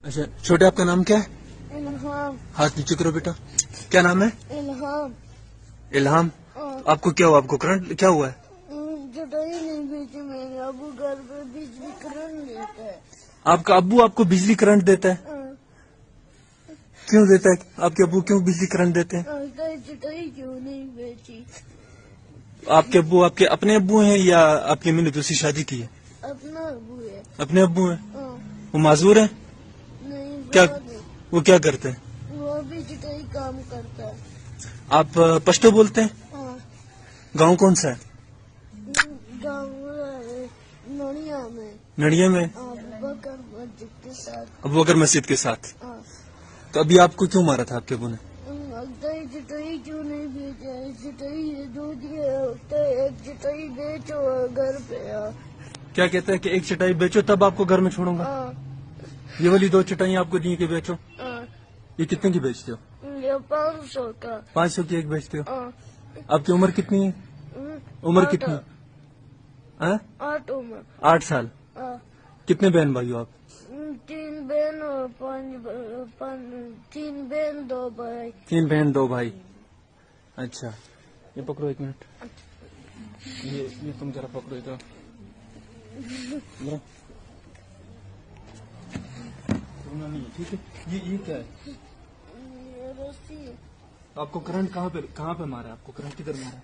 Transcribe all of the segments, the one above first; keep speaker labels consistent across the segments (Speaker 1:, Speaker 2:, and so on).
Speaker 1: अच्छा छोटे, आपका नाम क्या है?
Speaker 2: इल्हाम।
Speaker 1: हाथ नीचे करो बेटा। क्या नाम है?
Speaker 2: इल्हाम।
Speaker 1: इल्हाम। आपको क्या हुआ? आपको करंट क्या हुआ है?
Speaker 2: जुटाई नहीं भेजी मेरे अबू, घर पे बिजली करंट देता है।
Speaker 1: आपका अब्बू आपको बिजली करंट देता है? क्यों देता है? आपके अब्बू क्यों बिजली करंट देते हैं?
Speaker 2: जुटाई क्यों नहीं भेजी?
Speaker 1: आपके अब्बू आपके अपने अब्बू हैं या आपकी अम्मी ने दूसरी शादी की है?
Speaker 2: अपना अबू है।
Speaker 1: अपने अब्बू हैं। वो माजूर हैं?
Speaker 2: नहीं,
Speaker 1: क्या वो क्या करते हैं?
Speaker 2: वो भी जुटाई काम करता है।
Speaker 1: आप पश्तो बोलते हैं? गांव कौन सा है?
Speaker 2: गाँव नड़िया में।
Speaker 1: नड़िया में?
Speaker 2: बकर मस्जिद के साथ।
Speaker 1: अबू बकर मस्जिद के साथ। तो अभी आपको क्यों मारा था आपके अबू ने?
Speaker 2: जुटाई क्यों नहीं भेजा? जुटाई दो दिया होता है, एक जुटाई बेचो घर पे।
Speaker 1: क्या कहते हैं कि एक चटाई बेचो तब आपको घर में छोड़ूंगा? ये वाली 2 चटाई आपको दी कि बेचो? ये कितने की बेचते हो?
Speaker 2: ये 500 का।
Speaker 1: 500 की एक बेचते हो? आपकी उम्र कितनी है? उम्र कितनी?
Speaker 2: 8 उम्र।
Speaker 1: 8 साल। कितने बहन भाई हो आप?
Speaker 2: 3 बहन और 3 बहन 2 भाई।
Speaker 1: 3 बहन 2 भाई। अच्छा, ये पकड़ो 1 मिनट। ये तुम जरा पकड़ो इधर। रोना नहीं है, ठीक है? ये क्या है?
Speaker 2: रस्सी।
Speaker 1: आपको करंट कहाँ पे मारा है? आपको करंट किधर मारा है?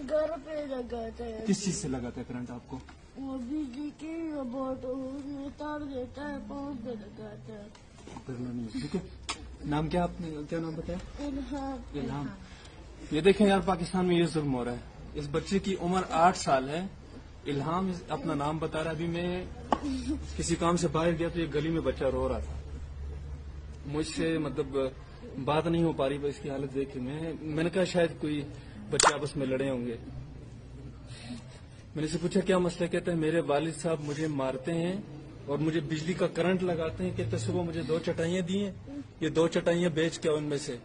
Speaker 2: घर पे लगाता है।
Speaker 1: किस चीज से लगाता है करंट आपको?
Speaker 2: वो बिजली की बोर्ड उसमें तार देता है, पाँव पे लगाता है।
Speaker 1: करना नहीं है, ठीक है? नाम क्या? आपने क्या नाम बताया?
Speaker 2: इल्हाम।
Speaker 1: इल्हाम। ये देखें यार, पाकिस्तान में ये जुल्म हो रहा है। इस बच्चे की उम्र 8 साल है। इल्हाम अपना नाम बता रहा है। अभी मैं किसी काम से बाहर गया तो ये गली में बच्चा रो रहा था। मुझसे मतलब बात नहीं हो पा रही, पर इसकी हालत देख के मैंने कहा शायद कोई बच्चे आपस में लड़े होंगे। मैंने इसे पूछा क्या मसला? कहता है मेरे वालिद साहब मुझे मारते हैं और मुझे बिजली का करंट लगाते हैं। कहते सुबह मुझे 2 चटाइयां दी हैं, ये 2 चटाइयां बेच के उनमें से